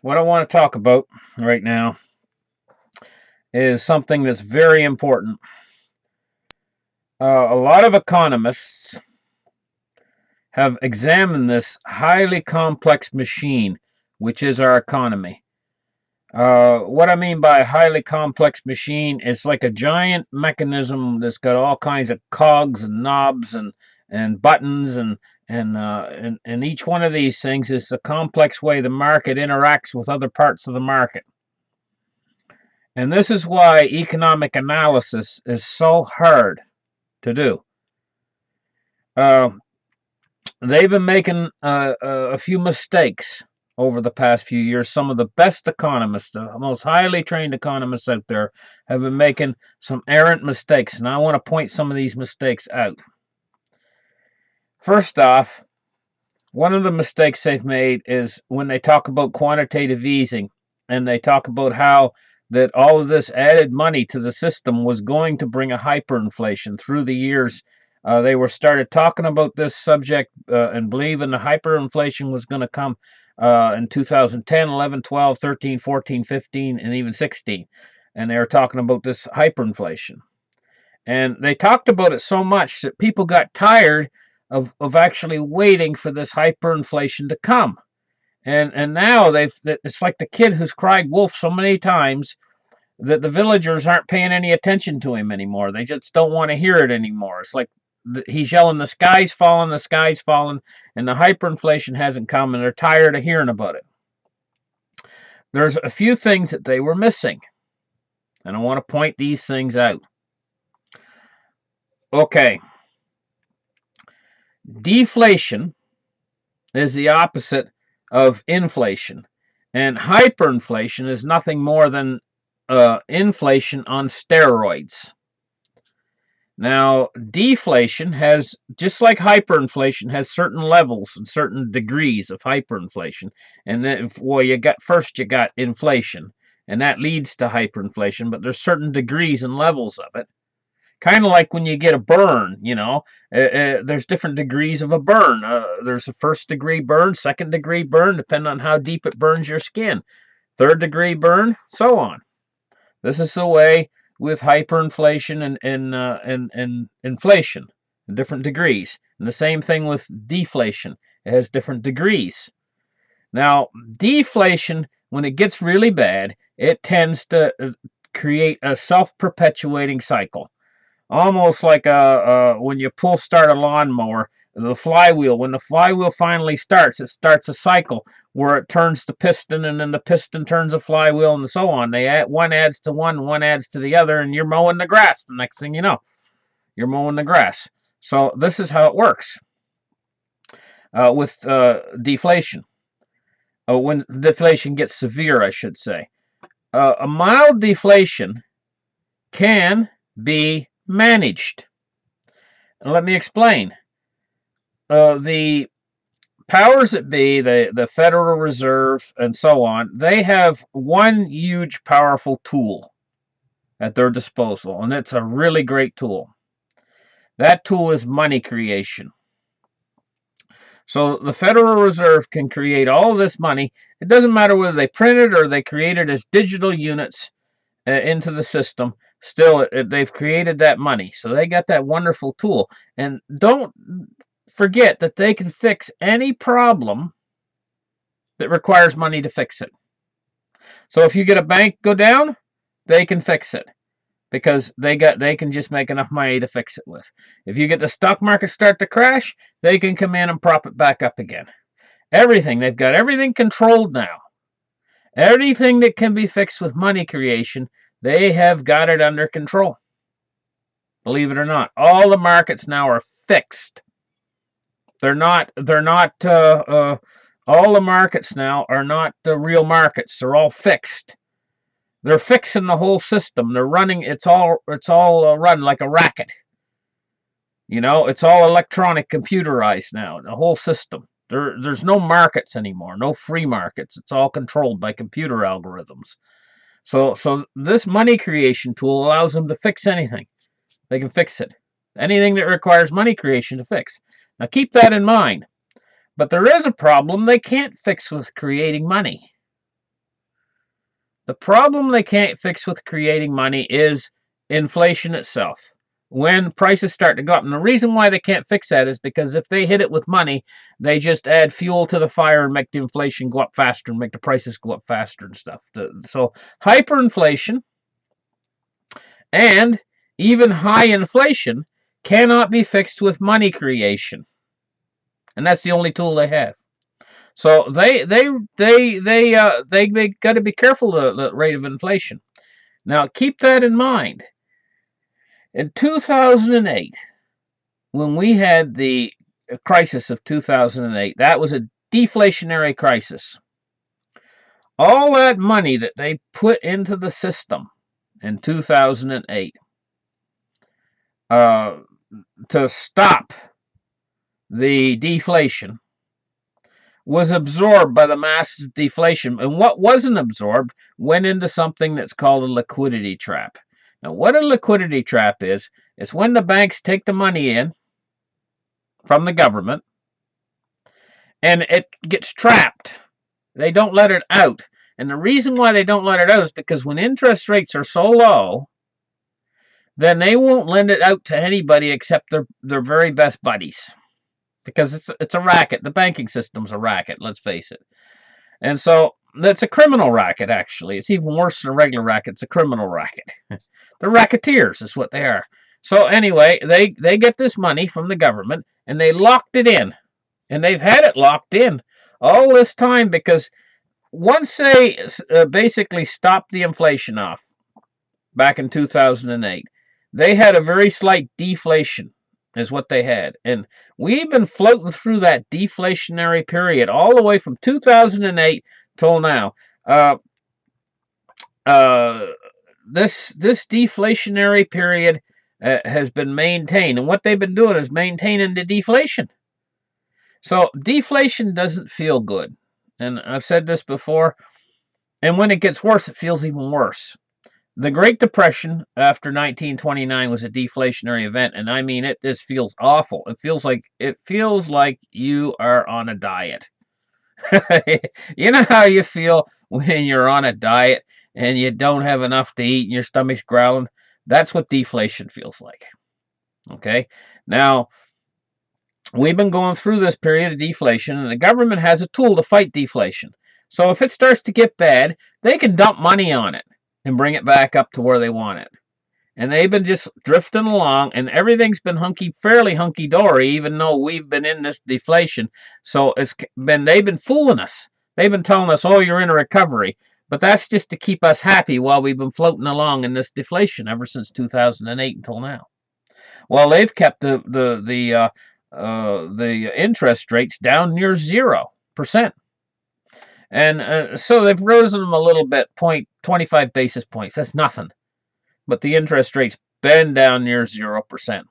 What I want to talk about right now is something that's very important. A lot of economists have examined this highly complex machine, which is our economy. What I mean by a highly complex machine is like a giant mechanism that's got all kinds of cogs and knobs and buttons and each one of these things is a complex way the market interacts with other parts of the market. And this is why economic analysis is so hard to do. Uh, they've been making a few mistakes over the past few years. Some of the best economists, the most highly trained economists out there, have been making some errant mistakes. And I want to point some of these mistakes out. First off, one of the mistakes they've made is when they talk about quantitative easing and they talk about how that all of this added money to the system was going to bring a hyperinflation through the years. They were started talking about this subject and believing the hyperinflation was going to come in 2010, 11, 12, 13, 14, 15, and even 16. And they were talking about this hyperinflation. And they talked about it so much that people got tired of actually waiting for this hyperinflation to come. And now it's like the kid who's cried wolf so many times that the villagers aren't paying any attention to him anymore. They just don't want to hear it anymore. It's like he's yelling, the sky's falling, and the hyperinflation hasn't come, and they're tired of hearing about it. There's a few things that they were missing, and I want to point these things out. Okay. Deflation is the opposite of inflation, and hyperinflation is nothing more than inflation on steroids. Now, deflation has, just like hyperinflation, has certain levels and certain degrees of hyperinflation. And then, well, you got inflation, and that leads to hyperinflation. But there's certain degrees and levels of it. Kind of like when you get a burn, there's different degrees of a burn. There's a first degree burn, second degree burn, depending on how deep it burns your skin. Third degree burn, so on. This is the way with hyperinflation and inflation, different degrees. And the same thing with deflation. It has different degrees. Now, deflation, when it gets really bad, it tends to create a self-perpetuating cycle. Almost like when you start a lawnmower, the flywheel. When the flywheel finally starts, it starts a cycle where it turns the piston, and then the piston turns the flywheel, and so on. One adds to one adds to the other, and you're mowing the grass. The next thing you know, you're mowing the grass. So this is how it works with deflation. When deflation gets severe, I should say. A mild deflation can be managed. And let me explain. The powers that be, the Federal Reserve and so on, they have one huge powerful tool at their disposal, and it's a really great tool. That tool is money creation. So the Federal Reserve can create all of this money. It doesn't matter whether they print it or they create it as digital units into the system. Still, they've created that money. So they got that wonderful tool. And don't forget that they can fix any problem that requires money to fix it. So if you get a bank go down, they can fix it because they can just make enough money to fix it with. If you get the stock market start to crash, they can come in and prop it back up again. They've got everything controlled now. Everything that can be fixed with money creation, they have got it under control. Believe it or not, all the markets now are fixed. They're not. All the markets now are not the real markets. They're all fixed. They're fixing the whole system. They're running. It's all run like a racket. It's all electronic, computerized now. The whole system. There's no markets anymore. No free markets. It's all controlled by computer algorithms. So this money creation tool allows them to fix anything. They can fix it. Anything that requires money creation to fix. Now keep that in mind. But there is a problem they can't fix with creating money. The problem they can't fix with creating money is inflation itself. When prices start to go up, and the reason why they can't fix that is because if they hit it with money, they just add fuel to the fire and make the inflation go up faster and make the prices go up faster and stuff. So hyperinflation and even high inflation cannot be fixed with money creation, and that's the only tool they have. So they got to be careful of the rate of inflation. Now keep that in mind. In 2008, when we had the crisis of 2008, that was a deflationary crisis. All that money that they put into the system in 2008 to stop the deflation was absorbed by the massive deflation. And what wasn't absorbed went into something that's called a liquidity trap. Now, what a liquidity trap is when the banks take the money in from the government and it gets trapped. They don't let it out. And the reason why they don't let it out is because when interest rates are so low, then they won't lend it out to anybody except their very best buddies. Because it's a racket. The banking system's a racket, let's face it. And so that's a criminal racket, actually. It's even worse than a regular racket. It's a criminal racket. They're racketeers is what they are. So anyway, they get this money from the government, and they locked it in. And they've had it locked in all this time because once they basically stopped the inflation off back in 2008, they had a very slight deflation is what they had. And we've been floating through that deflationary period all the way from 2008 till now. This deflationary period has been maintained. And what they've been doing is maintaining the deflation. So deflation doesn't feel good. And I've said this before. And when it gets worse, it feels even worse. The Great Depression after 1929 was a deflationary event, and I mean it just feels awful. It feels like you are on a diet. You know how you feel when you're on a diet and you don't have enough to eat and your stomach's growling? That's what deflation feels like. Okay? Now, we've been going through this period of deflation, and the government has a tool to fight deflation. So if it starts to get bad, they can dump money on it and bring it back up to where they want it. And they've been just drifting along, and everything's been fairly hunky-dory, even though we've been in this deflation. So they've been fooling us. They've been telling us, oh, you're in a recovery. But that's just to keep us happy while we've been floating along in this deflation ever since 2008 until now. Well, they've kept the interest rates down near 0%. And so they've risen them a little bit, 25 basis points. That's nothing. But the interest rate's been down near 0%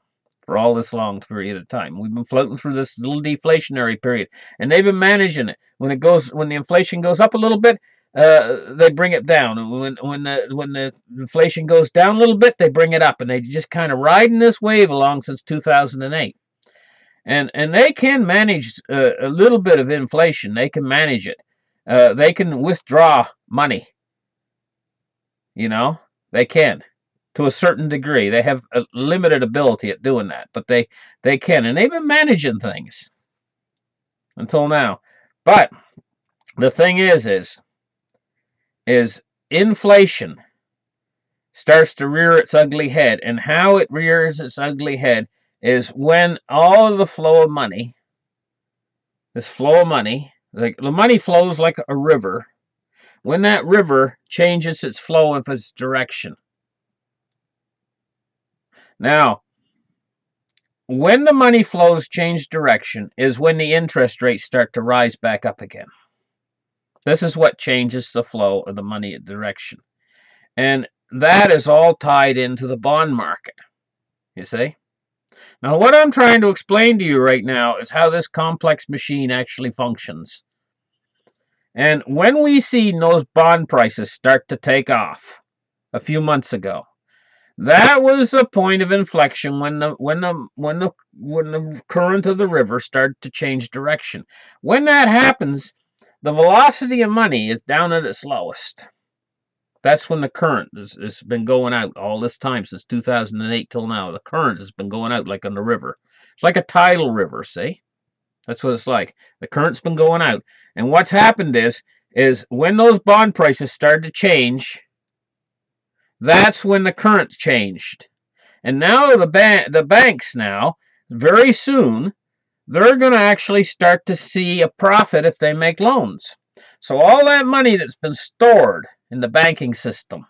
for all this long period of time. We've been floating through this little deflationary period, and they've been managing it. When the inflation goes up a little bit, they bring it down. When the inflation goes down a little bit, they bring it up, and they just kind of riding this wave along since 2008. And they can manage a little bit of inflation. They can manage it. They can withdraw money. You know, they can to a certain degree. They have a limited ability at doing that, but they can, and they've been managing things until now. But the thing is inflation starts to rear its ugly head, and how it rears its ugly head is when all of the flow of money, like the money flows like a river, when that river changes its flow of its direction. Now, when the money flows change direction is when the interest rates start to rise back up again. This is what changes the flow of the money direction. And that is all tied into the bond market, you see? Now, what I'm trying to explain to you right now is how this complex machine actually functions. And when we see those bond prices start to take off a few months ago, that was a point of inflection when the current of the river started to change direction. When that happens, the velocity of money is down at its lowest. That's when the current has been going out all this time since 2008 till now. The current has been going out like on the river. It's like a tidal river, see? That's what it's like. The current's been going out. And what's happened is when those bond prices started to change, that's when the current changed. And now the banks now, very soon, they're going to actually start to see a profit if they make loans. So all that money that's been stored in the banking system,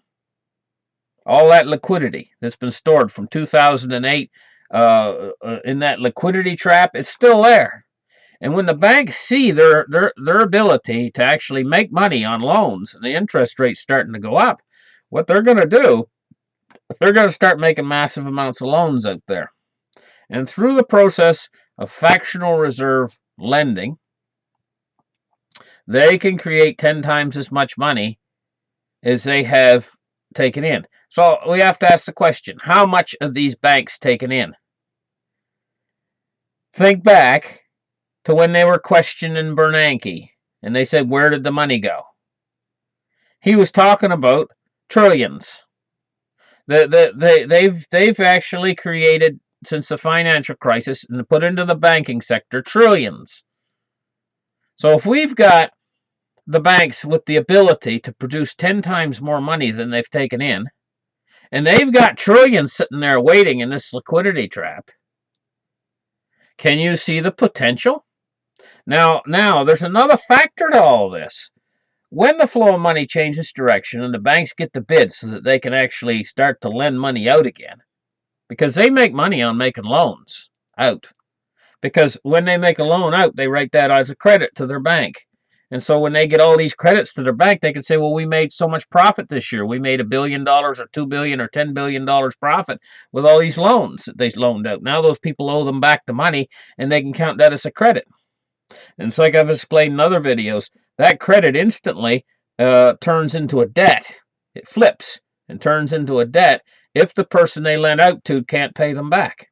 all that liquidity that's been stored from 2008 in that liquidity trap, it's still there. And when the banks see their ability to actually make money on loans and the interest rate's starting to go up, what they're going to do, they're going to start making massive amounts of loans out there. And through the process of fractional reserve lending, they can create 10 times as much money as they have taken in. So we have to ask the question, how much of these banks taken in? Think back to when they were questioning Bernanke, and they said, where did the money go? He was talking about trillions. They've actually created, since the financial crisis, and put into the banking sector, trillions. So if we've got the banks with the ability to produce 10 times more money than they've taken in, and they've got trillions sitting there waiting in this liquidity trap, can you see the potential? Now, there's another factor to all this. When the flow of money changes direction and the banks get the bid so that they can actually start to lend money out again, because they make money on making loans out. Because when they make a loan out, they write that as a credit to their bank. And so when they get all these credits to their bank, they can say, well, we made so much profit this year. We made $1 billion or $2 billion or $10 billion profit with all these loans that they loaned out. Now those people owe them back the money, and they can count that as a credit. And it's like I've explained in other videos, that credit instantly turns into a debt. It flips and turns into a debt if the person they lent out to can't pay them back.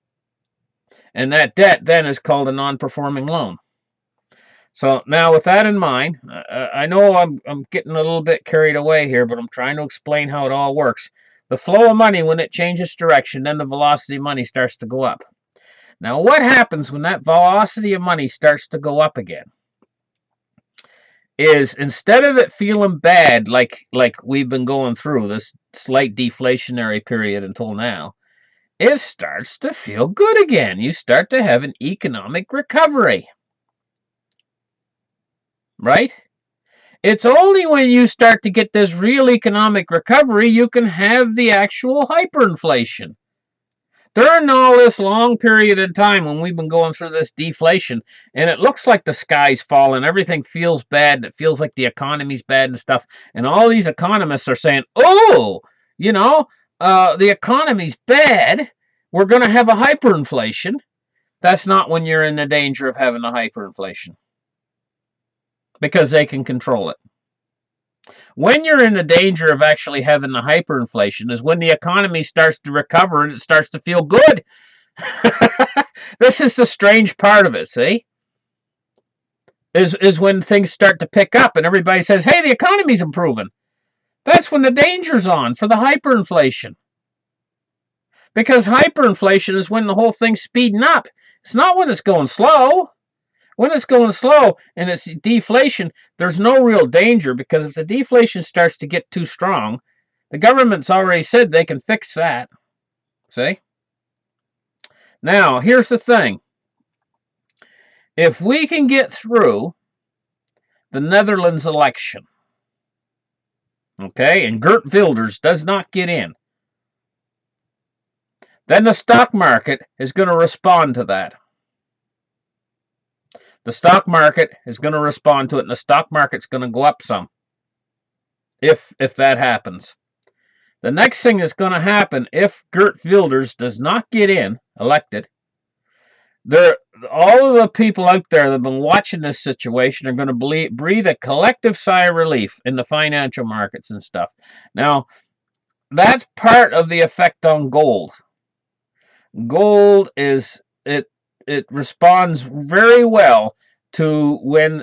And that debt then is called a non-performing loan. So now with that in mind, I know I'm getting a little bit carried away here, but I'm trying to explain how it all works. The flow of money, when it changes direction, then the velocity of money starts to go up. Now what happens when that velocity of money starts to go up again is, instead of it feeling bad like we've been going through this slight deflationary period until now, it starts to feel good again. You start to have an economic recovery. Right? It's only when you start to get this real economic recovery you can have the actual hyperinflation. During all this long period of time when we've been going through this deflation, and it looks like the sky's falling, everything feels bad, it feels like the economy's bad and stuff, and all these economists are saying, oh, the economy's bad, we're going to have a hyperinflation. That's not when you're in the danger of having a hyperinflation, because they can control it. When you're in the danger of actually having the hyperinflation is when the economy starts to recover and it starts to feel good. This is the strange part of it, see? Is when things start to pick up and everybody says, hey, the economy's improving. That's when the danger's on for the hyperinflation. Because hyperinflation is when the whole thing's speeding up. It's not when it's going slow. When it's going slow and it's deflation, there's no real danger, because if the deflation starts to get too strong, the government's already said they can fix that. See? Now, here's the thing. If we can get through the Netherlands election, okay, and Geert Wilders does not get in, then the stock market is going to respond to that. The stock market is going to respond to it, and the stock market's going to go up some if that happens. The next thing that's going to happen, if Geert Wilders does not get elected, all of the people out there that have been watching this situation are going to breathe a collective sigh of relief in the financial markets and stuff. Now, that's part of the effect on gold. Gold it responds very well to when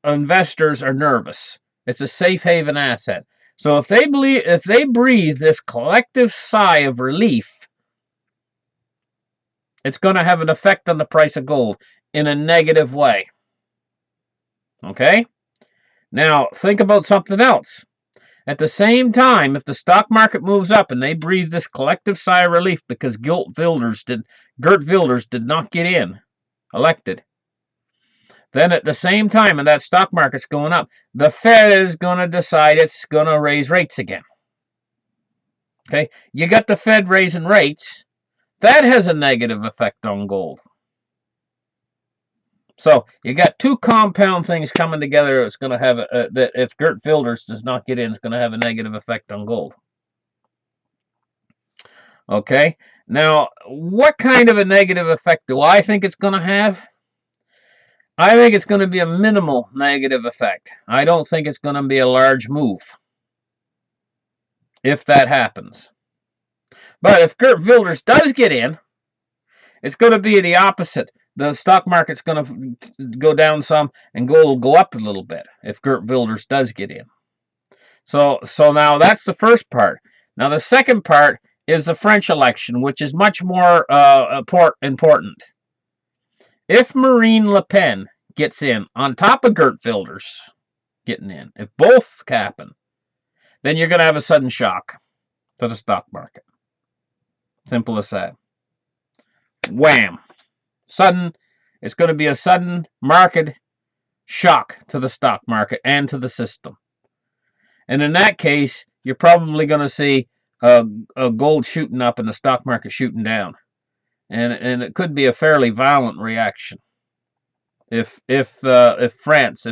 investors are nervous. It's a safe haven asset. So if they breathe this collective sigh of relief, it's going to have an effect on the price of gold in a negative way. Okay? Now, think about something else. At the same time, if the stock market moves up and they breathe this collective sigh of relief because Geert Wilders did not get in, elected, then at the same time, and that stock market's going up, the Fed is going to decide it's going to raise rates again. Okay? You got the Fed raising rates. That has a negative effect on gold. So you got two compound things coming together. It's going to have that if Geert Wilders does not get in, it's going to have a negative effect on gold. Okay, now what kind of a negative effect do I think it's going to have? I think it's going to be a minimal negative effect. I don't think it's going to be a large move if that happens. But if Geert Wilders does get in, it's going to be the opposite. The stock market's going to go down some and gold will go up a little bit if Geert Wilders does get in. So now that's the first part. Now the second part is the French election, which is much more important. If Marine Le Pen gets in on top of Geert Wilders getting in, if both happen, then you're going to have a sudden shock to the stock market. Simple as that. Wham! Sudden, it's going to be a sudden market shock to the stock market and to the system. And in that case, you're probably going to see a gold shooting up and the stock market shooting down. And it could be a fairly violent reaction if France,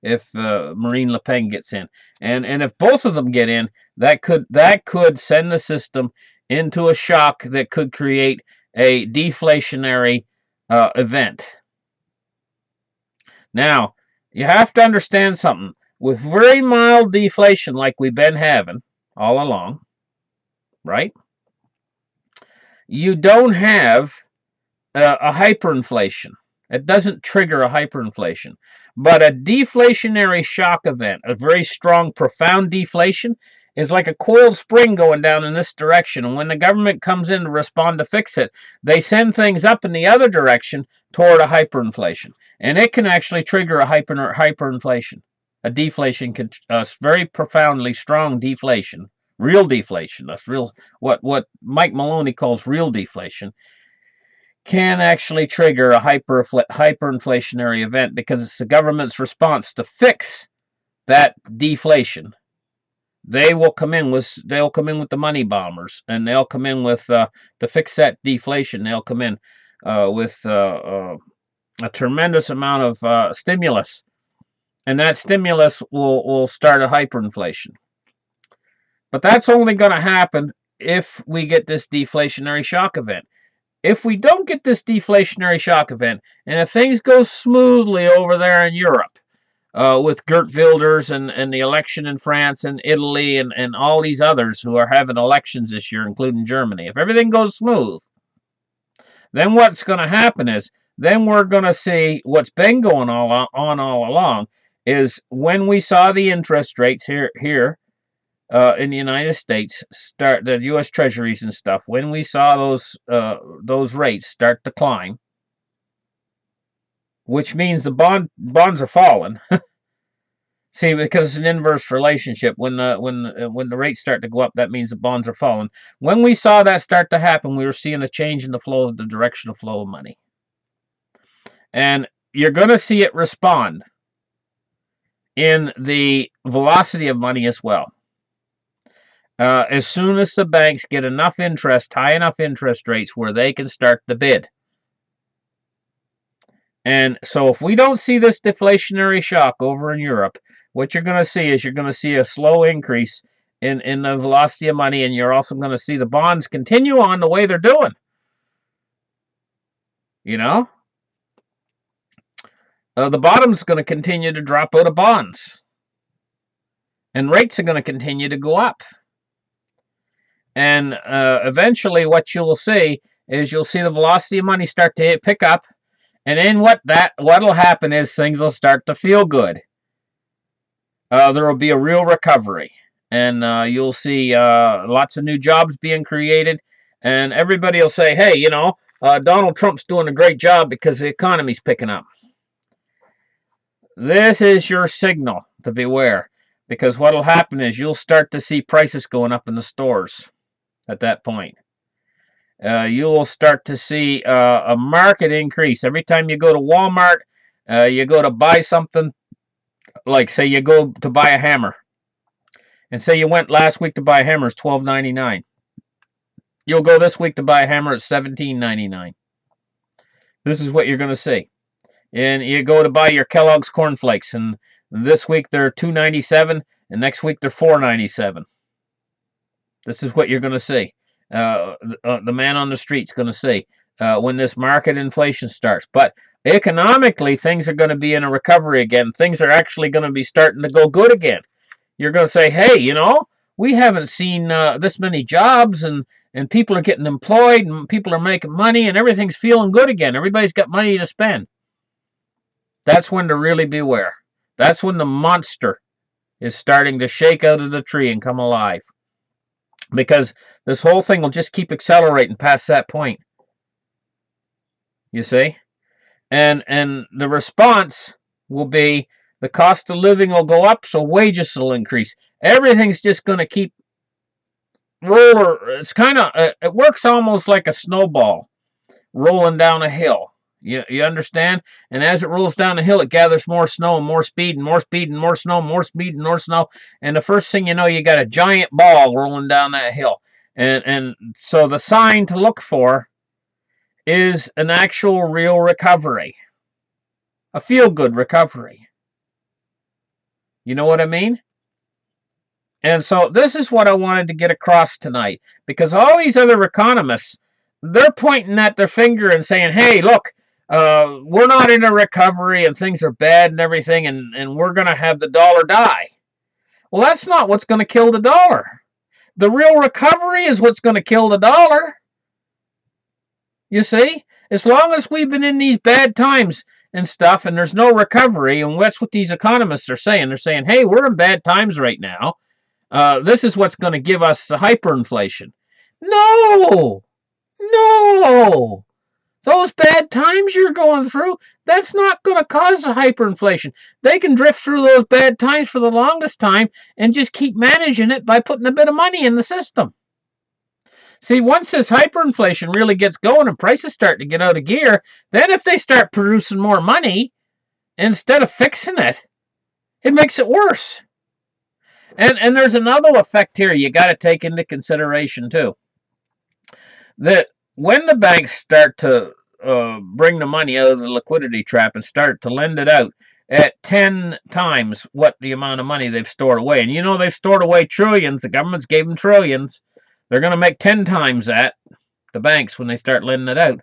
if Marine Le Pen gets in, and if both of them get in, that could send the system into a shock that could create a deflationary event. Now, you have to understand something. With very mild deflation like we've been having all along, right? You don't have a hyperinflation. It doesn't trigger a hyperinflation. But a deflationary shock event, a very strong, profound deflation, is like a coiled spring going down in this direction. And when the government comes in to respond to fix it, they send things up in the other direction toward a hyperinflation. And it can actually trigger a hyperinflation. A deflation, a very profoundly strong deflation, real deflation, that's real, what Mike Maloney calls real deflation, can actually trigger a hyperinflationary event because it's the government's response to fix that deflation. They'll come in with the money bombers, and they'll come in with to fix that deflation. They'll come in with a tremendous amount of stimulus, and that stimulus will start a hyperinflation. But that's only going to happen if we get this deflationary shock event. If we don't get this deflationary shock event, and if things go smoothly over there in Europe, with Geert Wilders and the election in France and Italy and all these others who are having elections this year, including Germany, if everything goes smooth, then what's going to happen is, then we're going to see what's been going on all along, is when we saw the interest rates here in the United States start, the U.S. Treasuries and stuff, when we saw those rates start to climb, which means the bonds are falling. See, because it's an inverse relationship. When the rates start to go up, that means the bonds are falling. When we saw that start to happen, we were seeing a change in the direction of flow of money. And you're going to see it respond in the velocity of money as well. As soon as the banks get enough interest, high enough interest rates where they can start to bid. And so if we don't see this deflationary shock over in Europe, what you're going to see is you're going to see a slow increase in the velocity of money, and you're also going to see the bonds continue on the way they're doing. You know? The bottom's going to continue to drop out of bonds. And rates are going to continue to go up. And eventually what you'll see is you'll see the velocity of money start to pick up. And then what'll happen is things will start to feel good. there will be a real recovery. And you'll see lots of new jobs being created. And everybody will say, hey, Donald Trump's doing a great job because the economy's picking up. This is your signal to beware. Because what will happen is you'll start to see prices going up in the stores at that point. You will start to see a market increase. Every time you go to Walmart, you go to buy something, like say you go to buy a hammer. And say you went last week to buy a hammer, it's $12.99. You'll go this week to buy a hammer at $17.99. This is what you're going to see. And you go to buy your Kellogg's Corn Flakes, and this week they're $2.97, and next week they're $4.97. This is what you're going to see. The man on the street's going to see when this market inflation starts. But economically, things are going to be in a recovery again. Things are actually going to be starting to go good again. You're going to say, hey, we haven't seen this many jobs, and people are getting employed, and people are making money, and everything's feeling good again. Everybody's got money to spend. That's when to really beware. That's when the monster is starting to shake out of the tree and come alive. Because this whole thing will just keep accelerating past that point. You see? And the response will be the cost of living will go up, so wages will increase. Everything's just going to keep it's kind of, it works almost like a snowball rolling down a hill. You understand? And as it rolls down the hill, it gathers more snow and more speed and more speed and more snow, more speed and more snow. And the first thing you know, you got a giant ball rolling down that hill. And so the sign to look for is an actual real recovery. A feel-good recovery. You know what I mean? And so this is what I wanted to get across tonight. Because all these other economists, they're pointing at their finger and saying, hey, look, we're not in a recovery and things are bad and everything, and we're going to have the dollar die. Well, that's not what's going to kill the dollar. The real recovery is what's going to kill the dollar. You see? As long as we've been in these bad times and stuff and there's no recovery, and that's what these economists are saying. They're saying, hey, we're in bad times right now. This is what's going to give us the hyperinflation. No! No! Those bad times you're going through, that's not going to cause a hyperinflation. They can drift through those bad times for the longest time and just keep managing it by putting a bit of money in the system. See, once this hyperinflation really gets going and prices start to get out of gear, then if they start producing more money, instead of fixing it, it makes it worse. And there's another effect here you got to take into consideration too. That when the banks start to bring the money out of the liquidity trap and start to lend it out at 10 times what the amount of money they've stored away, and they've stored away trillions, the government's gave them trillions, they're going to make 10 times that, the banks, when they start lending it out.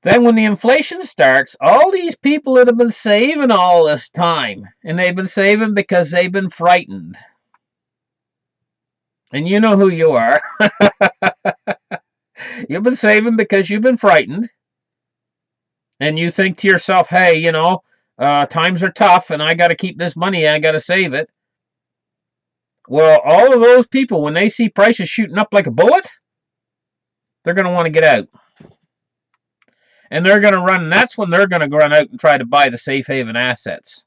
Then when the inflation starts, all these people that have been saving all this time, and they've been saving because they've been frightened. And you know who you are. You've been saving because you've been frightened. And you think to yourself, hey, times are tough and I got to keep this money, I got to save it. Well, all of those people, when they see prices shooting up like a bullet, they're going to want to get out. And they're going to run, and that's when they're going to run out and try to buy the safe haven assets.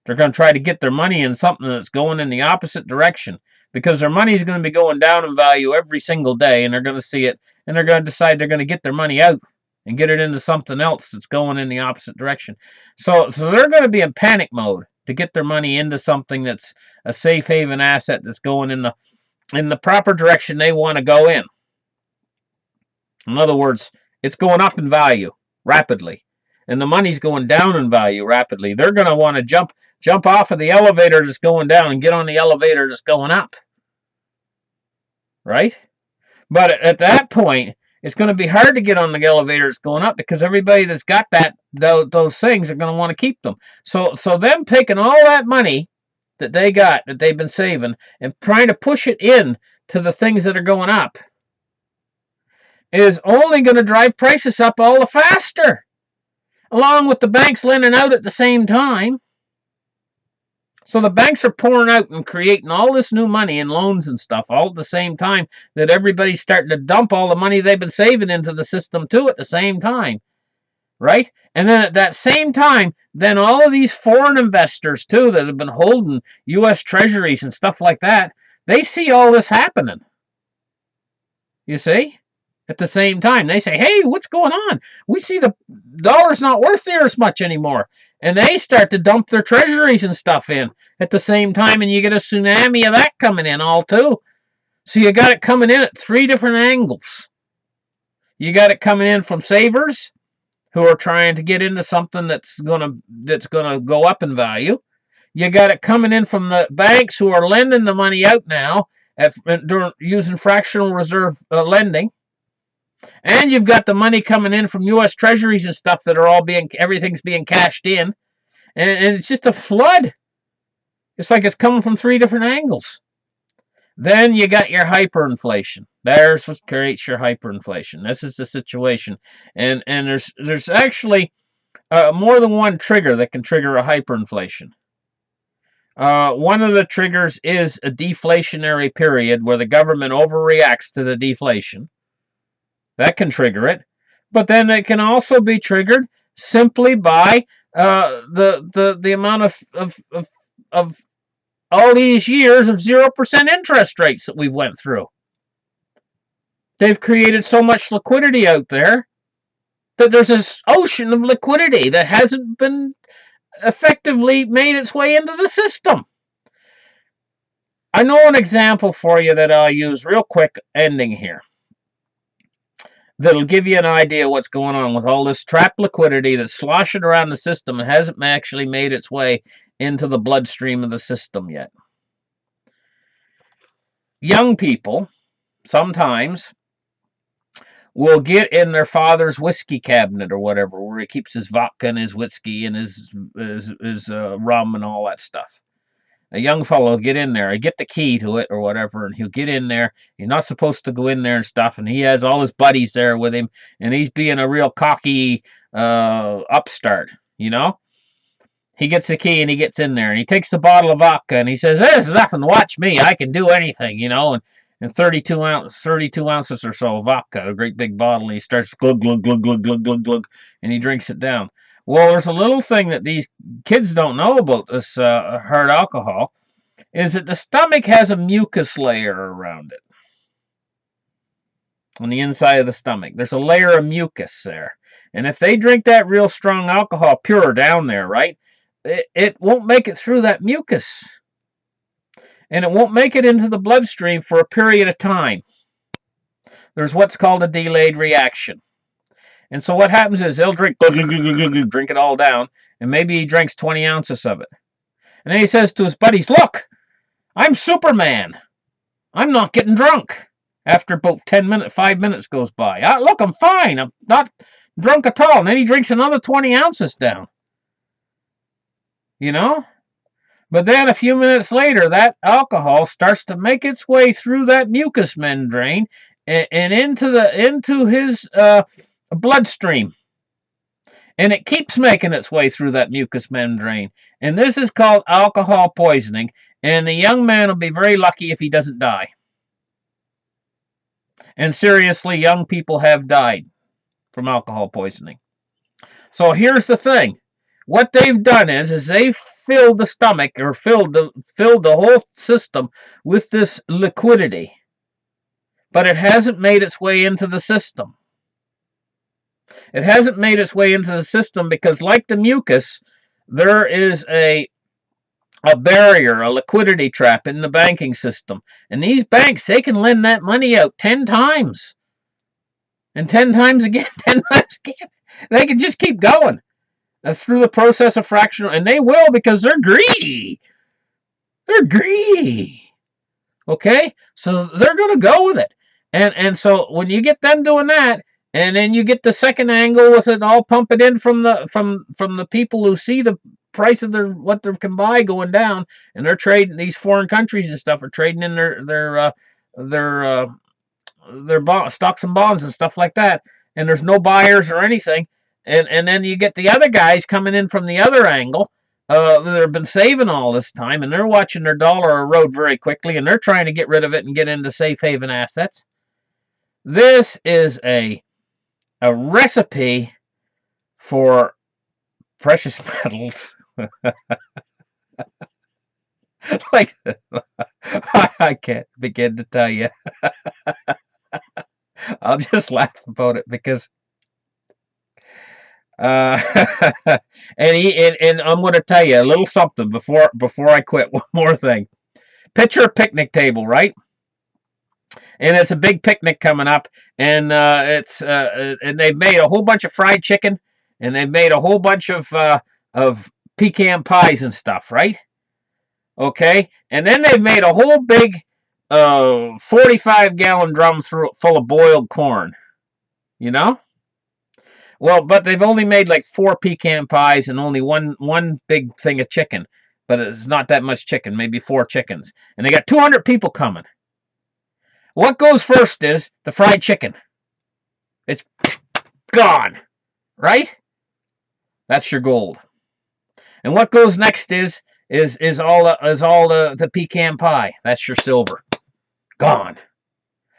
They're going to try to get their money in something that's going in the opposite direction, because their money is going to be going down in value every single day, and they're going to see it, and they're going to decide they're going to get their money out and get it into something else that's going in the opposite direction. So they're going to be in panic mode to get their money into something that's a safe haven asset that's going in the proper direction they want to go in. In other words, it's going up in value rapidly, and the money's going down in value rapidly. They're going to want to jump off of the elevator that's going down and get on the elevator that's going up. Right? But at that point, it's going to be hard to get on the elevator that's going up, because everybody that's got those things are going to want to keep them. So them taking all that money that they got, that they've been saving, and trying to push it in to the things that are going up is only going to drive prices up all the faster, along with the banks lending out at the same time. So the banks are pouring out and creating all this new money in loans and stuff all at the same time that everybody's starting to dump all the money they've been saving into the system too at the same time, right? And then at that same time, then all of these foreign investors too that have been holding U.S. treasuries and stuff like that, they see all this happening. You see? At the same time, they say, hey, what's going on? We see the dollar's not worth near as much anymore. And they start to dump their treasuries and stuff in at the same time, and you get a tsunami of that coming in all too. So you got it coming in at 3 different angles. You got it coming in from savers who are trying to get into something that's gonna go up in value. You got it coming in from the banks who are lending the money out now using fractional reserve lending. And you've got the money coming in from U.S. treasuries and stuff that are everything's being cashed in. And it's just a flood. It's like it's coming from 3 different angles. Then you got your hyperinflation. There's what creates your hyperinflation. This is the situation. And there's actually more than one trigger that can trigger a hyperinflation. One of the triggers is a deflationary period where the government overreacts to the deflation. That can trigger it. But then it can also be triggered simply by the amount of all these years of 0% interest rates that we've went through. They've created so much liquidity out there that there's this ocean of liquidity that hasn't been effectively made its way into the system. I know an example for you that I'll use real quick ending here. That'll give you an idea what's going on with all this trapped liquidity that's sloshing around the system and hasn't actually made its way into the bloodstream of the system yet. Young people sometimes will get in their father's whiskey cabinet or whatever, where he keeps his vodka and his whiskey and his rum and all that stuff. A young fellow will get in there, he'll get the key to it or whatever, and he'll get in there. He's not supposed to go in there and stuff, and he has all his buddies there with him, and he's being a real cocky upstart, you know? He gets the key and he gets in there, and he takes the bottle of vodka, and he says, this is nothing, watch me, I can do anything, you know? And 32 ounces or so of vodka, a great big bottle, and he starts glug, glug, glug, glug, glug, glug, glug, and he drinks it down. Well, there's a little thing that these kids don't know about this hard alcohol, is that the stomach has a mucus layer around it. On the inside of the stomach. There's a layer of mucus there. And if they drink that real strong alcohol pure down there, right, it won't make it through that mucus. And it won't make it into the bloodstream for a period of time. There's what's called a delayed reaction. And so what happens is they'll drink it all down, and maybe he drinks 20 ounces of it. And then he says to his buddies, look, I'm Superman. I'm not getting drunk. After about 5 minutes goes by. Look, I'm fine. I'm not drunk at all. And then he drinks another 20 ounces down. You know? But then a few minutes later, that alcohol starts to make its way through that mucous membrane and into his bloodstream. And it keeps making its way through that mucous membrane. And this is called alcohol poisoning. And the young man will be very lucky if he doesn't die. And seriously, young people have died from alcohol poisoning. So here's the thing. What they've done is they've filled the stomach or filled the whole system with this liquidity. But it hasn't made its way into the system. It hasn't made its way into the system because, like the mucus, there is a barrier, a liquidity trap in the banking system. And these banks, they can lend that money out 10 times. And 10 times again, 10 times again. They can just keep going through the process of fractional. And they will because they're greedy. They're greedy. Okay? So they're going to go with it. And so when you get them doing that, and then you get the second angle with it all pumping in from the people who see the price of what they can buy going down, and they're trading, these foreign countries and stuff are trading in their stocks and bonds and stuff like that, and there's no buyers or anything, and then you get the other guys coming in from the other angle, that have been saving all this time, and they're watching their dollar erode very quickly, and they're trying to get rid of it and get into safe haven assets. This is a recipe for precious metals. Like, I can't begin to tell you. I'll just laugh about it because and I'm going to tell you a little something before I quit. One more thing. Picture a picnic table, right? And it's a big picnic coming up, and and they've made a whole bunch of fried chicken, and they've made a whole bunch of pecan pies and stuff, right? Okay, and then they've made a whole big 45-gallon drum full of boiled corn. You know? Well, but they've only made like 4 pecan pies and only one big thing of chicken. But it's not that much chicken, maybe 4 chickens. And they got 200 people coming. What goes first is the fried chicken. It's gone, right? That's your gold. And what goes next is all the pecan pie. That's your silver. Gone.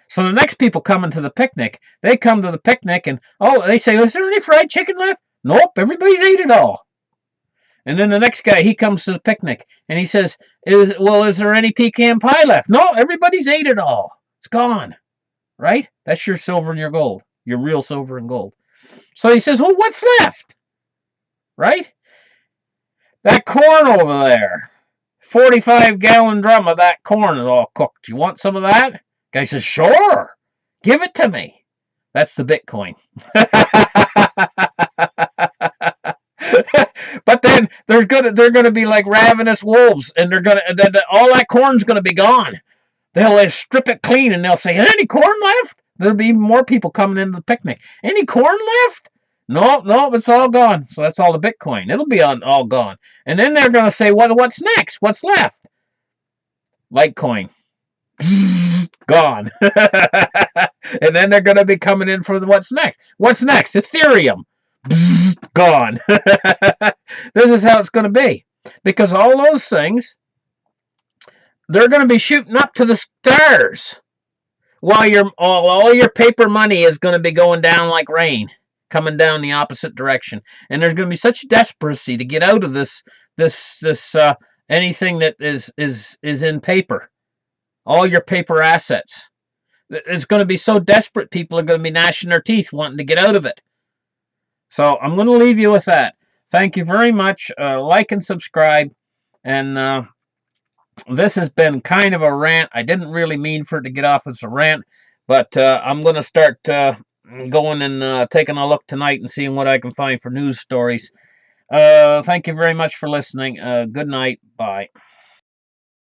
So the next people coming to the picnic, they come to the picnic and they say, "Is there any fried chicken left?" Nope, everybody's ate it all. And then the next guy, he comes to the picnic and he says, "Is there any pecan pie left?" No, everybody's ate it all. It's gone. Right? That's your silver and your gold. Your real silver and gold. So he says, "Well, what's left?" Right? That corn over there. 45-gallon drum of that corn is all cooked. You want some of that? Guy says, "Sure. Give it to me." That's the Bitcoin. But then they're gonna be like ravenous wolves, and all that corn's gonna be gone. They'll strip it clean, and they'll say, "Any corn left?" There'll be more people coming into the picnic. "Any corn left?" No, it's all gone. So that's all the Bitcoin. It'll be all gone. And then they're gonna say, "What's next? What's left?" Litecoin. Gone. And then they're going to be coming in for what's next. What's next? Ethereum. Gone. This is how it's going to be. Because all those things, they're going to be shooting up to the stars. While all your paper money is going to be going down like rain. Coming down the opposite direction. And there's going to be such desperation to get out of this anything that is in paper. All your paper assets. It's going to be so desperate, people are going to be gnashing their teeth wanting to get out of it. So I'm going to leave you with that. Thank you very much. Like and subscribe. And this has been kind of a rant. I didn't really mean for it to get off as a rant. But I'm going to start going and taking a look tonight and seeing what I can find for news stories. Thank you very much for listening. Good night. Bye.